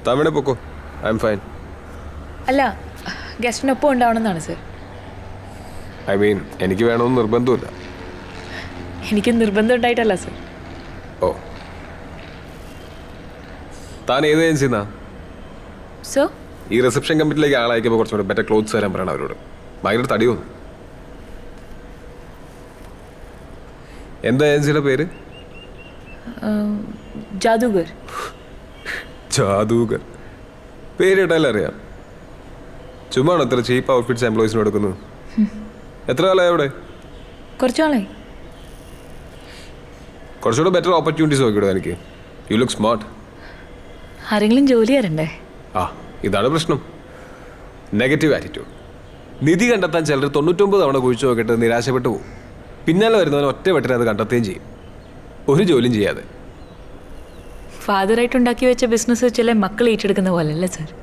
താൻ പൊക്കോ, I am fine. അല്ല, ഗസ്റ്റിനൊപ്പം ഉണ്ടാവണമെന്നാണ് സർ. ഐ മീൻ എനിക്ക് വേണമെന്ന് നിർബന്ധമില്ല. എനിക്ക് നിർബന്ധം ഉണ്ടായിട്ടല്ല സർ. ഓ, താൻ ഏത് ഏജൻസിന്നാ? സോ ഈ റിസപ്ഷൻ കമ്മിറ്റിയിലേക്ക് ആളയക്കുമ്പോൾ കുറച്ചുകൂടെ ബെറ്റർ ക്ലോത്ത്സ് തരാൻ പറയണം അവരോട്. ഭയങ്കര തടി തോന്നും. എന്താ ഏജൻസിയുടെ പേര്? ജാദൂഗർ. ജാദൂഗർ പേര് കേട്ടാലും അറിയാം. ചുമ്മാണോ ഇത്ര ചീപ്പ് ഔട്ട്ഫിറ്റ്സ് എംപ്ലോയീസിന് കൊടുക്കുന്നത്? എത്ര കാലമായി അവിടെ? കുറച്ചു നാളായി. കുറച്ചുകൂടെ ബെറ്റർ ഓപ്പർച്യൂണിറ്റീസ് നോക്കിയിടുക എനിക്ക്. You look smart. ആരെങ്കിലും ജോലി തരണ്ടേ? ആ, ഇതാണ് പ്രശ്നം. Negative attitude. നിധി കണ്ടെത്താൻ ചിലർ 99 തവണ കുഴിച്ചു നോക്കിയിട്ട് നിരാശപ്പെട്ടു പോകും. പിന്നാലെ വരുന്നവന് ഒറ്റ വെട്ടിനെ അത് കണ്ടെത്തുകയും ചെയ്യും, ഒരു ജോലിയും ചെയ്യാതെ. ഫാദറായിട്ട് ഉണ്ടാക്കി വെച്ച ബിസിനസ് ചില മക്കൾ ഏറ്റെടുക്കുന്ന പോലല്ലേ സർ?